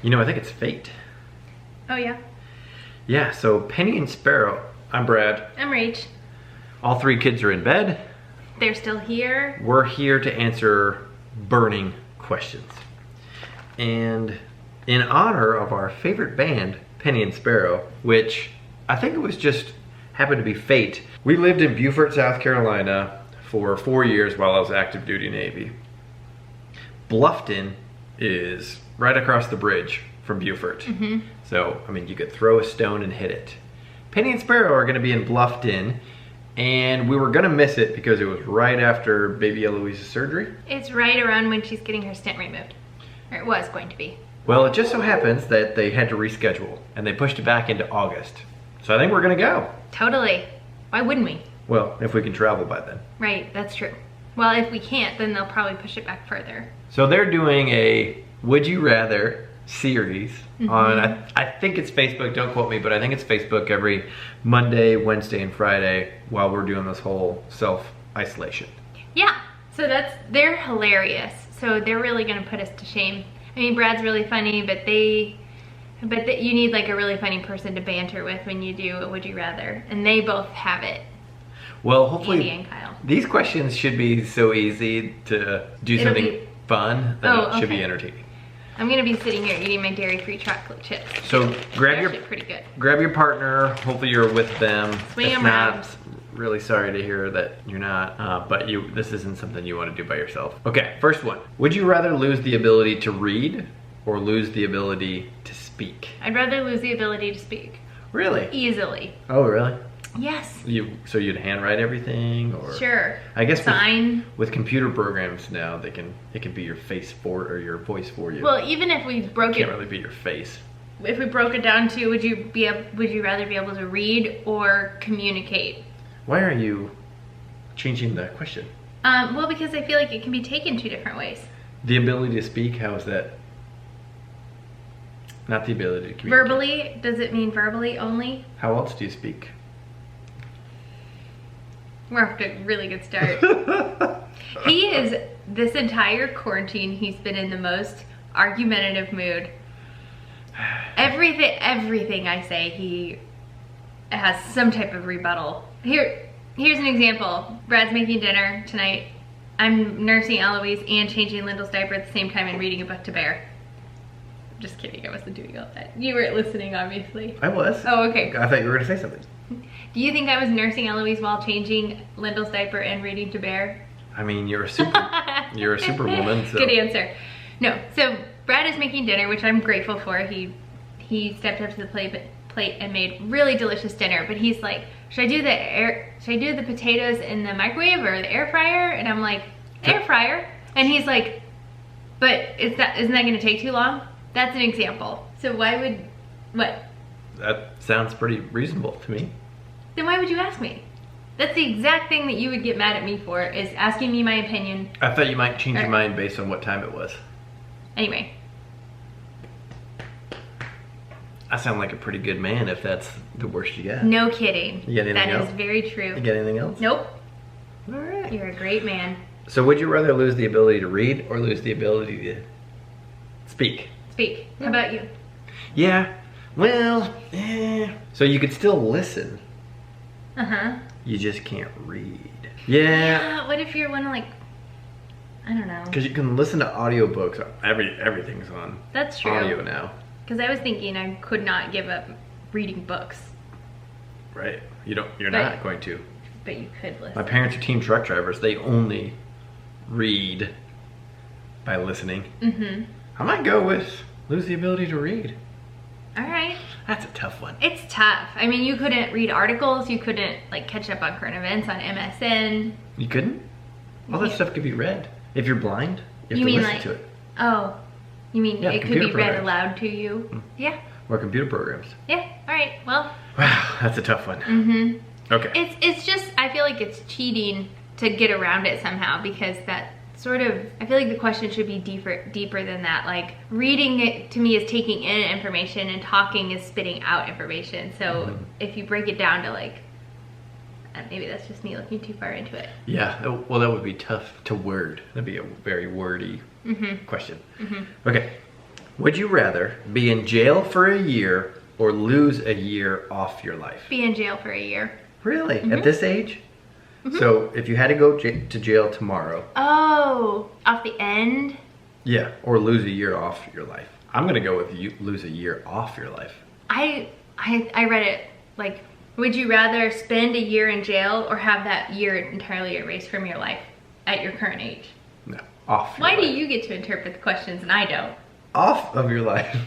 You know, I think it's fate. Oh yeah? Yeah, so Penny and Sparrow. I'm Brad. I'm Rach. All three kids are in bed. They're still here. We're here to answer burning questions. And in honor of our favorite band, Penny and Sparrow, which I think it was just happened to be fate. We lived in Beaufort, South Carolina for 4 years while I was active duty Navy. Bluffton is right across the bridge from Beaufort. So, I mean, you could throw a stone and hit it. Penny and Sparrow are gonna be in Bluffton, and we were gonna miss it because it was right after baby Eloise's surgery. It's right around when she's getting her stent removed. Or it was going to be. Well, it just so happens that they had to reschedule, and they pushed it back into August. So I think we're gonna go. Totally. Why wouldn't we? Well, if we can travel by then. Right, that's true. Well, if we can't, then they'll probably push it back further. So they're doing a Would You Rather series on, I think it's Facebook, don't quote me, but I think it's Facebook every Monday, Wednesday, and Friday while we're doing this whole self-isolation. Yeah, so they're hilarious. So they're really gonna put us to shame. I mean, Brad's really funny, but you need like a really funny person to banter with when you do a Would You Rather, and they both have it. Well, hopefully Andy and Kyle. These questions should be so easy to do something fun that it should be entertaining. I'm gonna be sitting here eating my dairy-free chocolate chips. So grab They're actually pretty good. grab your partner. Hopefully you're with them. Swing If them not, around. really sorry to hear that you're not, but this isn't something you want to do by yourself. Okay, first one. Would you rather lose the ability to read or lose the ability to speak? I'd rather lose the ability to speak. Really? Easily. Oh, really? Yes. So you'd handwrite everything, or Sure. I guess Sign. with computer programs now, it can be your face for or your voice for you. Well, even if we broke Can't really be your face. if we broke it down to would you rather be able to read or communicate? Why are you changing the question? Well, because I feel like it can be taken two different ways. The ability to speak, how is that? Not the ability to communicate. Verbally, does it mean verbally only? How else do you speak? We're off to a really good start. He is, this entire quarantine, he's been in the most argumentative mood. Everything I say, he has some type of rebuttal. Here's an example. Brad's making dinner tonight. I'm nursing Eloise and changing Lyndall's diaper at the same time and reading a book to Bear. Just kidding, I wasn't doing all that. You weren't listening, obviously. I was. Oh, okay. I thought you were gonna say something. Do you think I was nursing Eloise while changing Lyndall's diaper and reading to Bear? I mean, you're a superwoman. So. Good answer. No, so Brad is making dinner, which I'm grateful for. He stepped up to the plate and made really delicious dinner. But he's like, should I do the potatoes in the microwave or the air fryer? And I'm like, air fryer. And he's like, but isn't that gonna take too long? That's an example. So what? That sounds pretty reasonable to me. Then why would you ask me? That's the exact thing that you would get mad at me for, is asking me my opinion. I thought you might change your mind based on what time it was. Anyway. I sound like a pretty good man if that's the worst you got. No kidding. You got anything else? That is very true. You got anything else? Nope. All right. You're a great man. So would you rather lose the ability to read or lose the ability to speak? Speak. How about you? Yeah. Well, so you could still listen. Uh-huh. You just can't read. Yeah. What if you're one of, like, I don't know. Because you can listen to audiobooks. Everything's on That's true. audio now. Because I was thinking I could not give up reading books. Right. You're not going to. But you could listen. My parents are team truck drivers. They only read by listening. Mm-hmm. I might go with lose the ability to read. All right. That's a tough one. It's tough. I mean, you couldn't read articles. You couldn't, like, catch up on current events on MSN. You couldn't? All that stuff could be read. If you're blind, you have to listen to it. Oh, you mean it could be read programs. aloud to you? Mm. Yeah. Or computer programs. Yeah. All right. Well. Wow, that's a tough one. Mm-hmm. Okay. It's just, I feel like it's cheating to get around it somehow, because that sort of, I feel like the question should be deeper than that. Like, reading it to me is taking in information and talking is spitting out information. So if you break it down to, like, maybe that's just me looking too far into it. Yeah, well, that would be tough to word. That'd be a very wordy question. Okay, Would you rather be in jail for a year or lose a year off your life? Be in jail for a year. Really? At this age? So if you had to go to jail tomorrow. Oh, off the end? Yeah, or lose a year off your life. I'm gonna go with you lose a year off your life. I read it like, would you rather spend a year in jail or have that year entirely erased from your life at your current age? No, off. Why do you get to interpret the questions and I don't? Off of your life.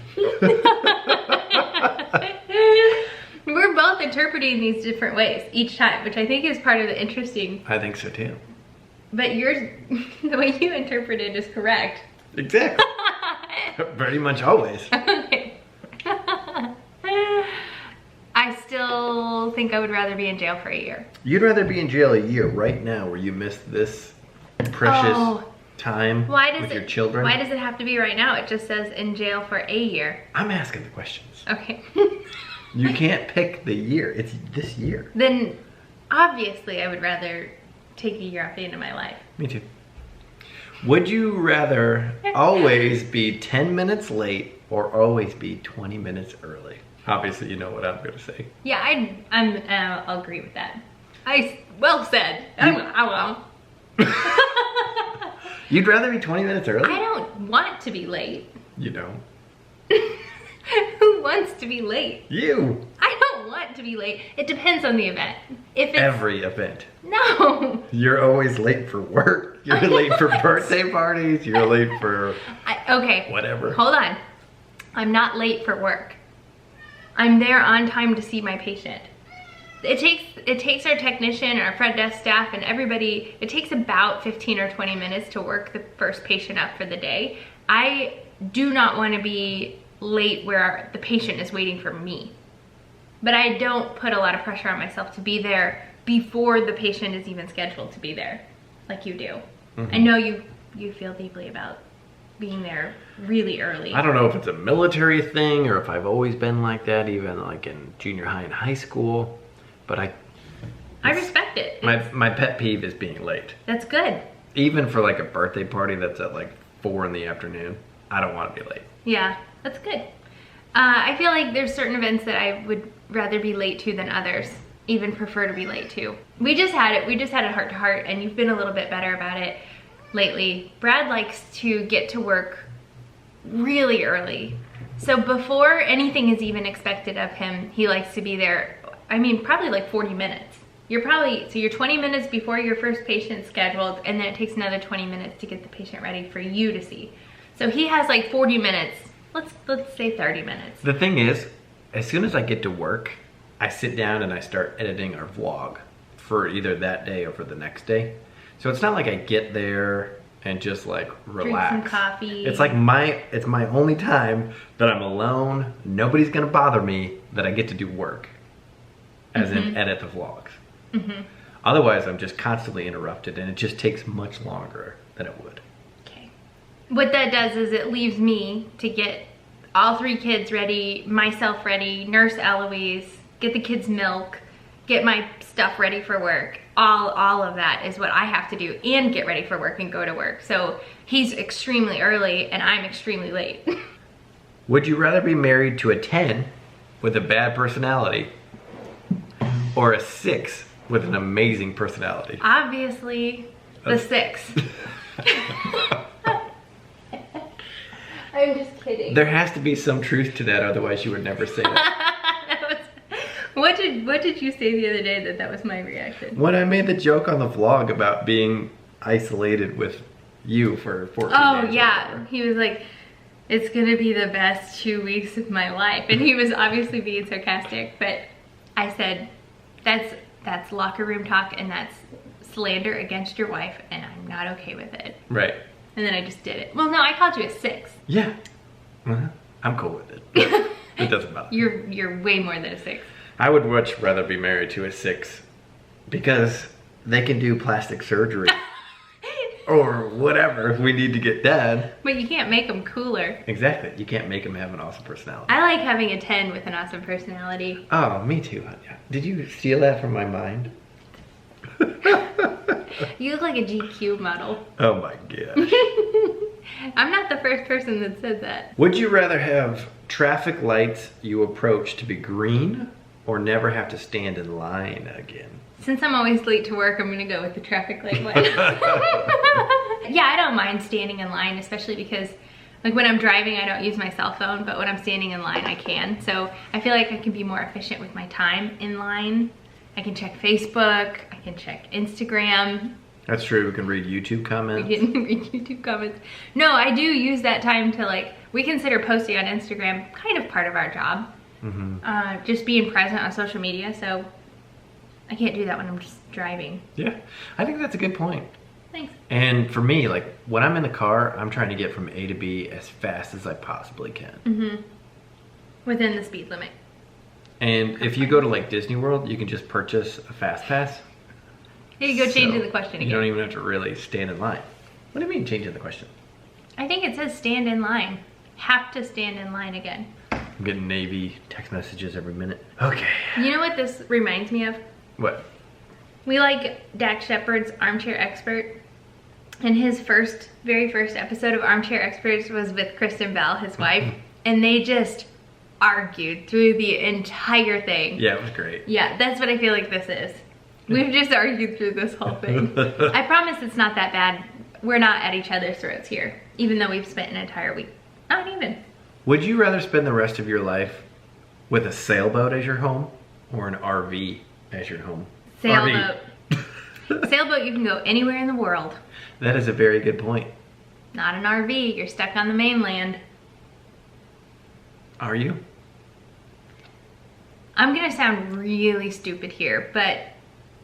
We're both interpreting these different ways each time, which I think is part of the interesting. I think so too. But yours, the way you interpret it is correct. Exactly. Pretty much always. Okay. I still think I would rather be in jail for a year. You'd rather be in jail a year right now where you missed this precious time with your children? Why does it have to be right now? It just says in jail for a year. I'm asking the questions. Okay. You can't pick the year. It's this year. Then obviously I would rather take a year off the end of my life. Me too. Would you rather always be 10 minutes late or always be 20 minutes early? Obviously, you know what I'm going to say. Yeah, I'll agree with that. Well said. I will. You'd rather be 20 minutes early? I don't want to be late. You don't. Who wants to be late? You. I don't want to be late. It depends on the event. If it's, Every event. No. You're always late for work. You're late for birthday parties. You're late for okay. whatever. Hold on. I'm not late for work. I'm there on time to see my patient. It takes our technician, our front desk staff, and everybody, it takes about 15 or 20 minutes to work the first patient up for the day. I do not want to be late where the patient is waiting for me. But I don't put a lot of pressure on myself to be there before the patient is even scheduled to be there, like you do. I know you feel deeply about being there really early. I don't know if it's a military thing or if I've always been like that, even like in junior high and high school, but I respect it. My pet peeve is being late. That's good. Even for like a birthday party that's at like 4 in the afternoon, I don't want to be late. Yeah, that's good. I feel like there's certain events that I would rather be late to than others, even prefer to be late to. We just had a heart to heart, and you've been a little bit better about it lately. Brad likes to get to work really early. So before anything is even expected of him, he likes to be there, I mean, probably like 40 minutes. You're 20 minutes before your first patient's scheduled, and then it takes another 20 minutes to get the patient ready for you to see. So he has like 40 minutes. Let's say 30 minutes. The thing is, as soon as I get to work, I sit down and I start editing our vlog for either that day or for the next day. So it's not like I get there and just like relax. Drink some coffee. It's like it's my only time that I'm alone. Nobody's gonna bother me, that I get to do work, as in edit the vlogs. Otherwise, I'm just constantly interrupted, and it just takes much longer than it would. Okay. What that does is it leaves me to get all 3 kids ready, myself ready, nurse Eloise, get the kids milk, get my stuff ready for work. All of that is what I have to do, and get ready for work and go to work. So he's extremely early and I'm extremely late. Would you rather be married to a 10 with a bad personality or a 6 with an amazing personality? Obviously, the 6. I'm just kidding. There has to be some truth to that, otherwise you would never say that. What did you say the other day that was my reaction? When I made the joke on the vlog about being isolated with you for 14 days. Oh yeah, he was like, it's gonna be the best 2 weeks of my life. And he was obviously being sarcastic, but I said, that's locker room talk and that's slander against your wife, and I'm not okay with it. Right. And then I just did it. Well, no, I called you a 6. Yeah. I'm cool with it. It doesn't matter. You're way more than a 6. I would much rather be married to a 6 because they can do plastic surgery or whatever if we need to get done. But you can't make them cooler. Exactly. You can't make them have an awesome personality. I like having a 10 with an awesome personality. Oh, me too, Anya. Did you steal that from my mind? You look like a GQ model. Oh my gosh. I'm not the first person that said that. Would you rather have traffic lights you approach to be green or never have to stand in line again? Since I'm always late to work, I'm gonna go with the traffic light one. Yeah, I don't mind standing in line, especially because like when I'm driving, I don't use my cell phone, but when I'm standing in line, I can. So I feel like I can be more efficient with my time in line. I can check Facebook, I can check Instagram. That's true, we can read YouTube comments. We can read YouTube comments. No, I do use that time to like, we consider posting on Instagram kind of part of our job. Just being present on social media, so I can't do that when I'm just driving. Yeah, I think that's a good point. Thanks. And for me, like when I'm in the car, I'm trying to get from A to B as fast as I possibly can. Within the speed limit. And if you go to like Disney World, you can just purchase a fast pass. Here you go, changing the question again. You don't even have to really stand in line. What do you mean changing the question? I think it says stand in line. Have to stand in line again. I'm getting Navy text messages every minute. Okay. You know what this reminds me of? What? We like Dax Shepard's Armchair Expert. And his very first episode of Armchair Experts was with Kristen Bell, his wife. And they just argued through the entire thing. Yeah, it was great. Yeah, that's what I feel like this is. We've just argued through this whole thing. I promise it's not that bad. We're not at each other's throats here, even though we've spent an entire week. Not even. Would you rather spend the rest of your life with a sailboat as your home or an RV as your home? Sailboat. Sailboat, you can go anywhere in the world. That is a very good point. Not an RV, you're stuck on the mainland. Are you? I'm gonna sound really stupid here, but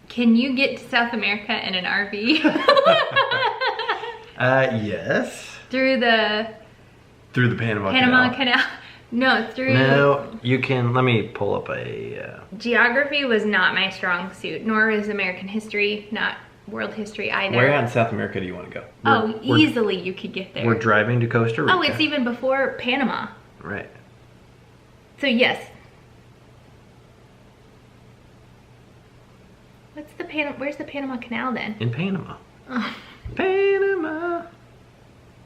can you get to South America in an RV? Yes. Through the Panama Canal. No, through... No, you can, let me pull up a... Geography was not my strong suit, nor is American history, not world history either. Where in South America do you want to go? Easily you could get there. We're driving to Costa Rica. Oh, it's even before Panama. Right. So yes. Where's the Panama Canal then? In Panama. Oh. Panama.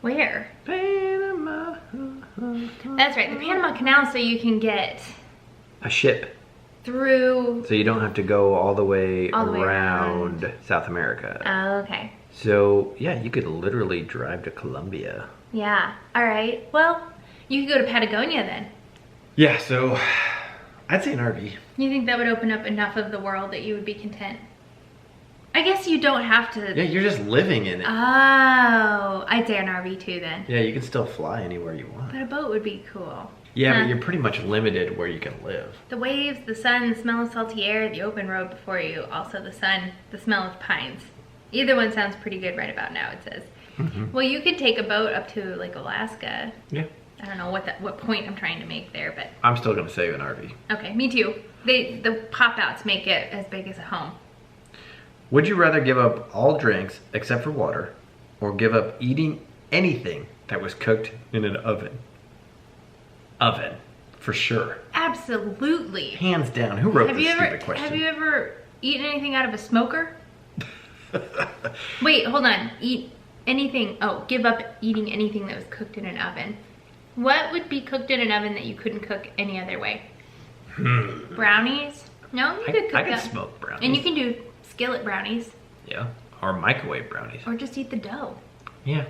Where? Panama. That's right, the Panama Canal, so you can get a ship through. So you don't have to go all the way around South America. Oh, okay. So yeah, you could literally drive to Colombia. Yeah. All right. Well, you could go to Patagonia then. Yeah. So I'd say an RV. You think that would open up enough of the world that you would be content? I guess you don't have to. Yeah, you're just living in it. Oh, I'd say an RV too then. Yeah, you can still fly anywhere you want. But a boat would be cool. Yeah, but you're pretty much limited where you can live. The waves, the sun, the smell of salty air, the open road before you, also the sun, the smell of pines. Either one sounds pretty good right about now, it says. Well, you could take a boat up to like Alaska. Yeah. I don't know what point I'm trying to make there, but. I'm still gonna say an RV. Okay, me too. The pop-outs make it as big as a home. Would you rather give up all drinks except for water or give up eating anything that was cooked in an oven? Oven, for sure. Absolutely. Hands down. Who wrote this stupid question? Have you ever eaten anything out of a smoker? Wait, hold on. Eat anything. Oh, give up eating anything that was cooked in an oven. What would be cooked in an oven that you couldn't cook any other way? Brownies? No, you could cook I could them. smoke brownies. And you can do skillet brownies. Yeah, or microwave brownies. Or just eat the dough. Yeah,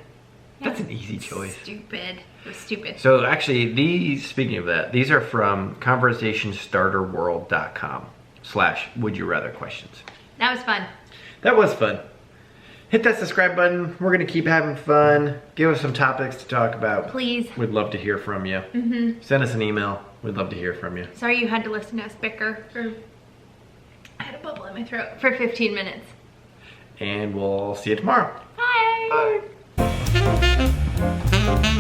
that's an easy choice. Stupid. It was stupid. So actually, speaking of that, these are from conversationstarterworld.com/would-you-rather questions. That was fun. That was fun. Hit that subscribe button. We're gonna keep having fun. Give us some topics to talk about. Please. We'd love to hear from you. Send us an email. We'd love to hear from you. Sorry you had to listen to us bicker. I had a bubble in my throat for 15 minutes. And we'll see you tomorrow. Bye. Bye.